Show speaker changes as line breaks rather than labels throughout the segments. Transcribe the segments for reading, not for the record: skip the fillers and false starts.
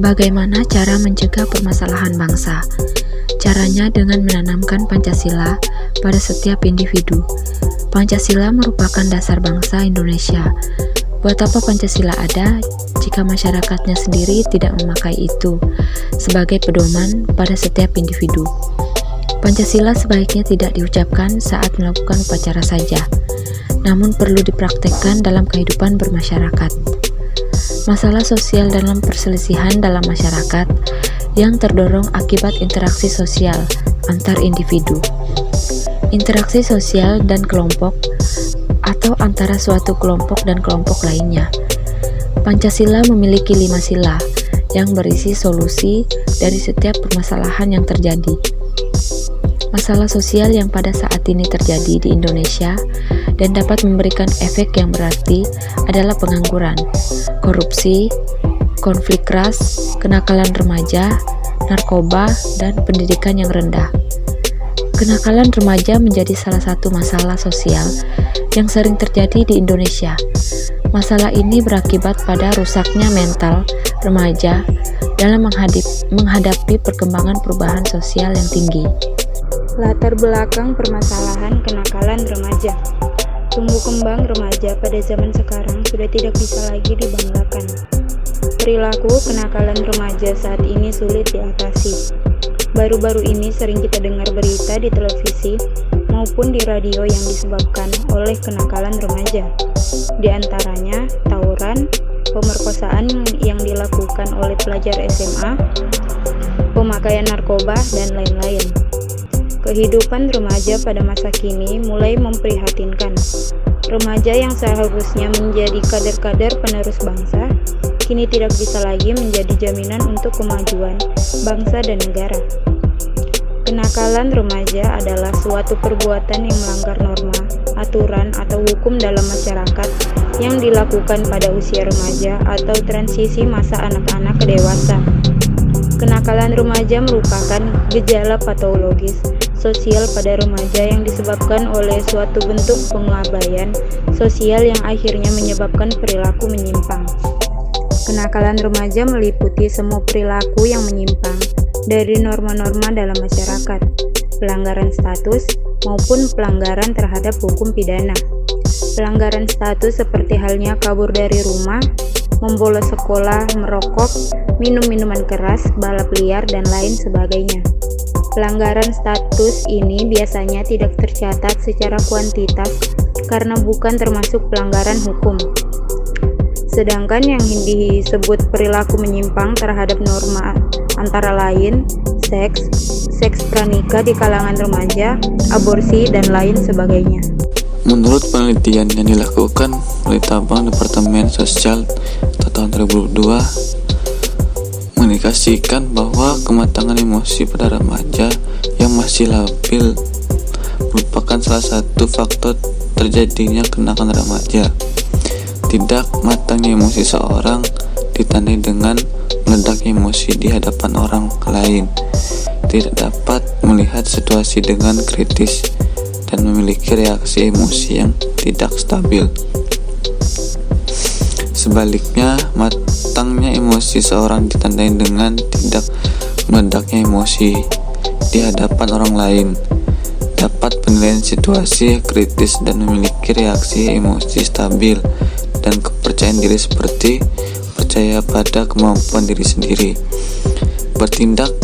Bagaimana cara mencegah permasalahan bangsa? Caranya dengan menanamkan Pancasila pada setiap individu. Pancasila merupakan dasar bangsa Indonesia. Buat apa Pancasila ada jika masyarakatnya sendiri tidak memakai itu sebagai pedoman pada setiap individu? Pancasila sebaiknya tidak diucapkan saat melakukan upacara saja, namun perlu dipraktekkan dalam kehidupan bermasyarakat. Masalah sosial dalam perselisihan dalam masyarakat yang terdorong akibat interaksi sosial antar individu, interaksi sosial dan kelompok, atau antara suatu kelompok dan kelompok lainnya. Pancasila memiliki 5 sila yang berisi solusi dari setiap permasalahan yang terjadi. Masalah sosial yang pada saat ini terjadi di Indonesia dan dapat memberikan efek yang berarti adalah pengangguran, korupsi, konflik ras, kenakalan remaja, narkoba, dan pendidikan yang rendah. Kenakalan remaja menjadi salah satu masalah sosial yang sering terjadi di Indonesia. Masalah ini berakibat pada rusaknya mental remaja dalam menghadapi perkembangan perubahan sosial yang tinggi.
Latar belakang permasalahan kenakalan remaja. Tumbuh kembang remaja pada zaman sekarang sudah tidak bisa lagi dibanggakan. Perilaku kenakalan remaja saat ini sulit diatasi. Baru-baru ini sering kita dengar berita di televisi maupun di radio yang disebabkan oleh kenakalan remaja. Di antaranya tawuran, pemerkosaan yang dilakukan oleh pelajar SMA, pemakaian narkoba, dan lain-lain. Kehidupan remaja pada masa kini mulai memprihatinkan. Remaja yang seharusnya menjadi kader-kader penerus bangsa, kini tidak bisa lagi menjadi jaminan untuk kemajuan bangsa dan negara. Kenakalan remaja adalah suatu perbuatan yang melanggar norma, aturan, atau hukum dalam masyarakat yang dilakukan pada usia remaja atau transisi masa anak-anak ke dewasa. Kenakalan remaja merupakan gejala patologis sosial pada remaja yang disebabkan oleh suatu bentuk pengabaian sosial yang akhirnya menyebabkan perilaku menyimpang. Kenakalan remaja meliputi semua perilaku yang menyimpang dari norma-norma dalam masyarakat, pelanggaran status, maupun pelanggaran terhadap hukum pidana. Pelanggaran status seperti halnya kabur dari rumah, membolos sekolah, merokok, minum minuman keras, balap liar, dan lain sebagainya. Pelanggaran status ini biasanya tidak tercatat secara kuantitas karena bukan termasuk pelanggaran hukum. Sedangkan yang disebut perilaku menyimpang terhadap norma antara lain seks pranikah di kalangan remaja, aborsi, dan lain sebagainya.
Menurut penelitian yang dilakukan oleh Tabang Departemen Sosial tahun 2002 mengindikasikan bahwa kematangan emosi pada remaja yang masih labil merupakan salah satu faktor terjadinya kenakalan remaja. Tidak matangnya emosi seorang ditandai dengan meledaknya emosi di hadapan orang lain, tidak dapat melihat situasi dengan kritis, dan memiliki reaksi emosi yang tidak stabil. Sebaliknya, matangnya emosi seorang ditandai dengan tidak meledaknya emosi di hadapan orang lain, dapat penilaian situasi kritis, dan memiliki reaksi emosi stabil dan kepercayaan diri seperti percaya pada kemampuan diri sendiri, bertindak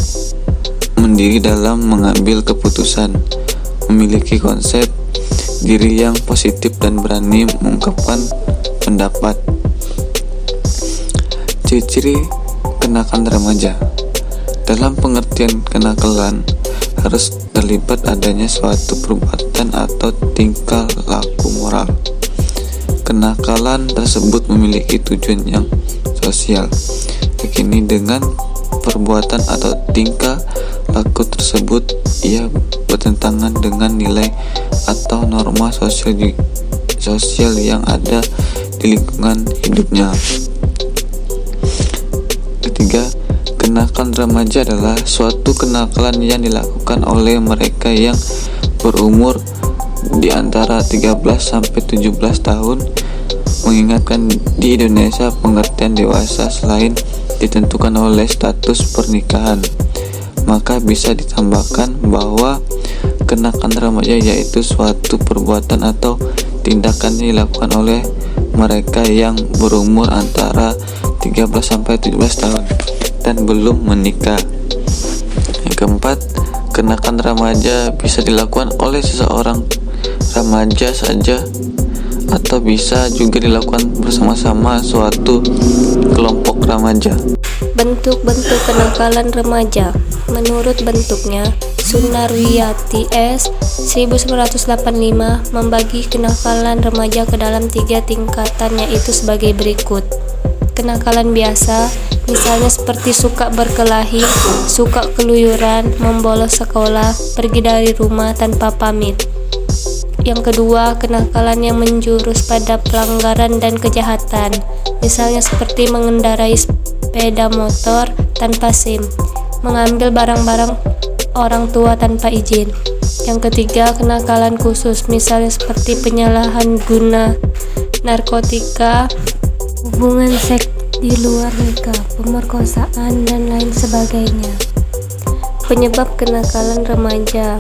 mandiri dalam mengambil keputusan, memiliki konsep diri yang positif, dan berani mengungkapkan pendapat. Ciri-ciri kenakalan remaja. Dalam pengertian kenakalan harus terlibat adanya suatu perbuatan atau tingkah laku moral. Kenakalan tersebut memiliki tujuan yang sosial, yakni dengan perbuatan atau tingkah laku tersebut ia bertentangan dengan nilai atau norma sosial yang ada di lingkungan hidupnya. Ketiga, kenakalan remaja adalah suatu kenakalan yang dilakukan oleh mereka yang berumur di antara 13 sampai 17 tahun mengingatkan di Indonesia pengertian dewasa selain ditentukan oleh status pernikahan, maka bisa ditambahkan bahwa kenakalan remaja yaitu suatu perbuatan atau tindakan yang dilakukan oleh mereka yang berumur antara 13 sampai 17 tahun dan belum menikah. Yang keempat, kenakalan remaja bisa dilakukan oleh seseorang remaja saja atau bisa juga dilakukan bersama-sama suatu kelompok remaja.
Bentuk-bentuk kenakalan remaja. Menurut bentuknya, Sunarwiyati S. 1985 membagi kenakalan remaja ke dalam 3 tingkatan, yaitu sebagai berikut. Kenakalan biasa, misalnya seperti suka berkelahi, suka keluyuran, membolos sekolah, pergi dari rumah tanpa pamit. Yang kedua, kenakalan yang menjurus pada pelanggaran dan kejahatan, misalnya seperti mengendarai sepeda motor tanpa SIM, mengambil barang-barang orang tua tanpa izin. Yang ketiga, kenakalan khusus, misalnya seperti penyalahan guna narkotika, hubungan seks di luar nikah, pemerkosaan, dan lain sebagainya. Penyebab kenakalan remaja.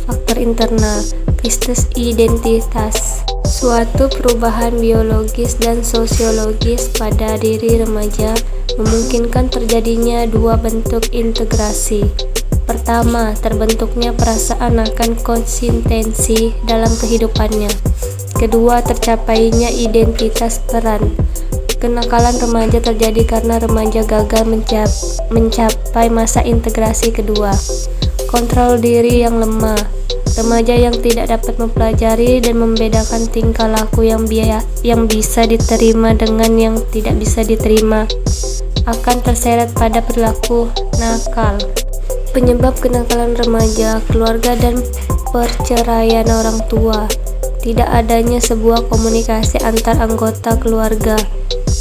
Faktor internal, krisis identitas, suatu perubahan biologis dan sosiologis pada diri remaja memungkinkan terjadinya 2 bentuk integrasi. Pertama, terbentuknya perasaan akan konsistensi dalam kehidupannya. Kedua, tercapainya identitas peran. Kenakalan remaja terjadi karena remaja gagal mencapai masa integrasi kedua. Kontrol diri yang lemah. Remaja yang tidak dapat mempelajari dan membedakan tingkah laku yang bisa diterima dengan yang tidak bisa diterima akan terseret pada perilaku nakal. Penyebab kenakalan remaja, keluarga dan perceraian orang tua. Tidak adanya sebuah komunikasi antar anggota keluarga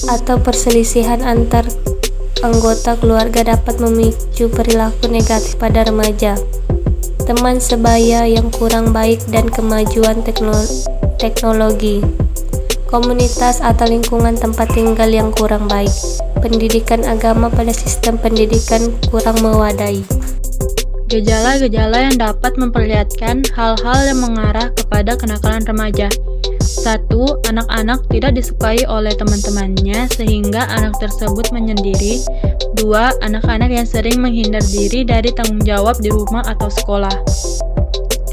atau perselisihan antar anggota keluarga dapat memicu perilaku negatif pada remaja. Teman sebaya yang kurang baik dan kemajuan teknologi. Komunitas atau lingkungan tempat tinggal yang kurang baik. Pendidikan agama pada sistem pendidikan kurang mewadai.
Gejala-gejala yang dapat memperlihatkan hal-hal yang mengarah kepada kenakalan remaja. 1. Anak-anak tidak disukai oleh teman-temannya sehingga anak tersebut menyendiri. 2. Anak-anak yang sering menghindar diri dari tanggung jawab di rumah atau sekolah.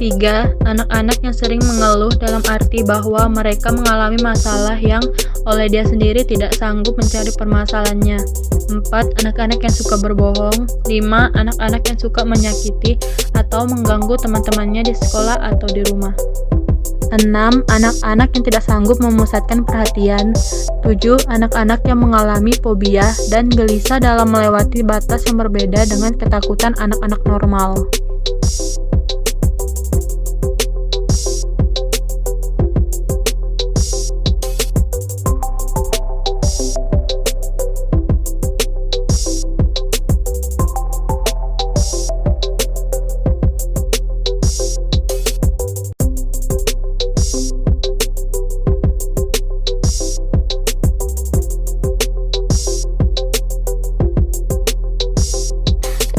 3. Anak-anak yang sering mengeluh dalam arti bahwa mereka mengalami masalah yang oleh dia sendiri tidak sanggup mencari permasalahannya. 4. Anak-anak yang suka berbohong. 5. Anak-anak yang suka menyakiti atau mengganggu teman-temannya di sekolah atau di rumah. 6. Anak-anak yang tidak sanggup memusatkan perhatian. 7. Anak-anak yang mengalami fobia dan gelisah dalam melewati batas yang berbeda dengan ketakutan anak-anak normal.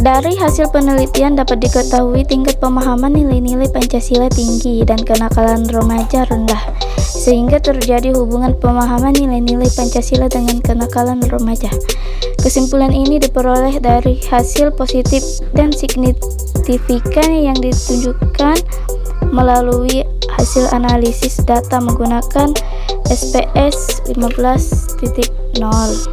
Dari hasil penelitian dapat diketahui tingkat pemahaman nilai-nilai Pancasila tinggi dan kenakalan remaja rendah, sehingga terjadi hubungan pemahaman nilai-nilai Pancasila dengan kenakalan remaja. Kesimpulan ini diperoleh dari hasil positif dan signifikan yang ditunjukkan melalui hasil analisis data menggunakan SPS 15.0.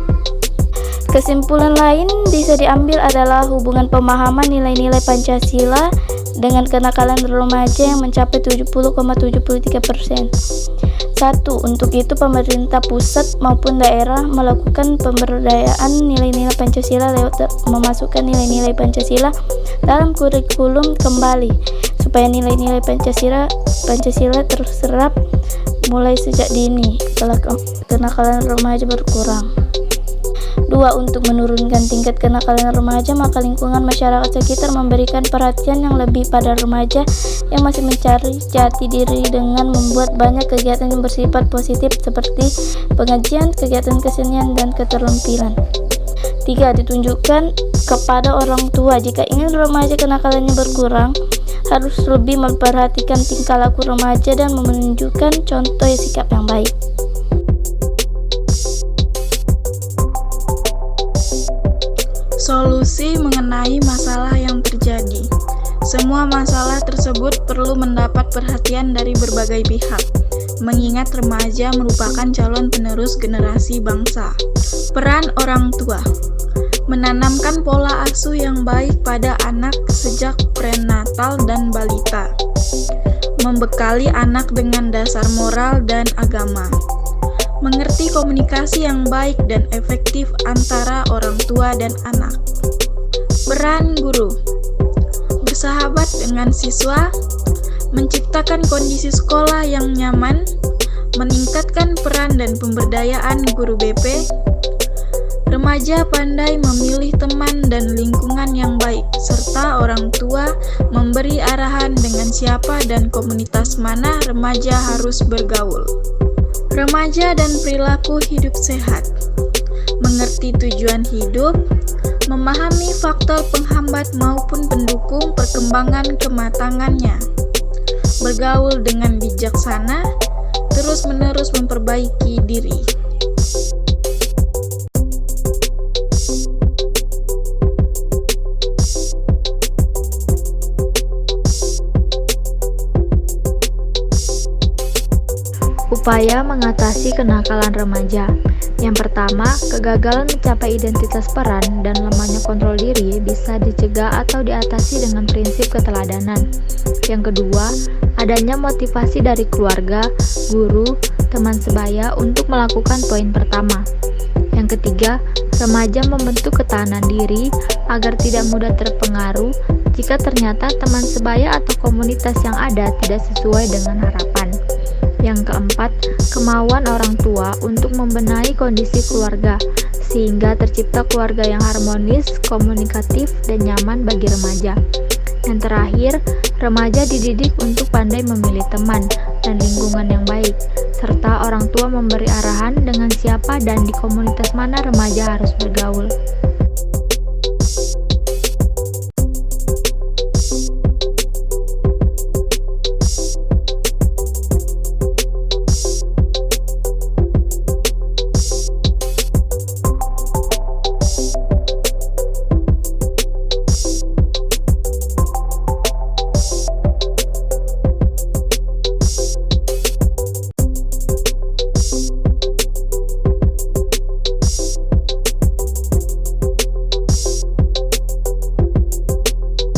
Kesimpulan lain bisa diambil adalah hubungan pemahaman nilai-nilai Pancasila dengan kenakalan remaja yang mencapai 70,73%. 1. Untuk itu pemerintah pusat maupun daerah melakukan pemberdayaan nilai-nilai Pancasila lewat memasukkan nilai-nilai Pancasila dalam kurikulum kembali supaya nilai-nilai Pancasila terserap mulai sejak dini, kenakalan remaja berkurang.
2. Untuk menurunkan tingkat kenakalan remaja, maka lingkungan masyarakat sekitar memberikan perhatian yang lebih pada remaja yang masih mencari jati diri dengan membuat banyak kegiatan yang bersifat positif seperti pengajian, kegiatan kesenian, dan keterampilan. 3. Ditunjukkan kepada orang tua. Jika ingin remaja kenakalannya berkurang, harus lebih memperhatikan tingkah laku remaja dan menunjukkan contoh sikap yang baik.
Solusi mengenai masalah yang terjadi. Semua masalah tersebut perlu mendapat perhatian dari berbagai pihak, mengingat remaja merupakan calon penerus generasi bangsa. Peran orang tua: menanamkan pola asuh yang baik pada anak sejak prenatal dan balita, membekali anak dengan dasar moral dan agama, mengerti komunikasi yang baik dan efektif antara orang tua dan anak. Peran guru: bersahabat dengan siswa, menciptakan kondisi sekolah yang nyaman, meningkatkan peran dan pemberdayaan guru BP. Remaja pandai memilih teman dan lingkungan yang baik, serta orang tua memberi arahan dengan siapa dan komunitas mana remaja harus bergaul. Remaja dan perilaku hidup sehat: mengerti tujuan hidup, memahami faktor penghambat maupun pendukung perkembangan kematangannya, bergaul dengan bijaksana, terus-menerus memperbaiki diri.
Upaya mengatasi kenakalan remaja. Yang pertama, kegagalan mencapai identitas peran dan lemahnya kontrol diri bisa dicegah atau diatasi dengan prinsip keteladanan. Yang kedua, adanya motivasi dari keluarga, guru, teman sebaya untuk melakukan poin pertama. Yang ketiga, remaja membentuk ketahanan diri agar tidak mudah terpengaruh jika ternyata teman sebaya atau komunitas yang ada tidak sesuai dengan harapan. Yang keempat, kemauan orang tua untuk membenahi kondisi keluarga sehingga tercipta keluarga yang harmonis, komunikatif, dan nyaman bagi remaja. Yang terakhir, remaja dididik untuk pandai memilih teman dan lingkungan yang baik, serta orang tua memberi arahan dengan siapa dan di komunitas mana remaja harus bergaul.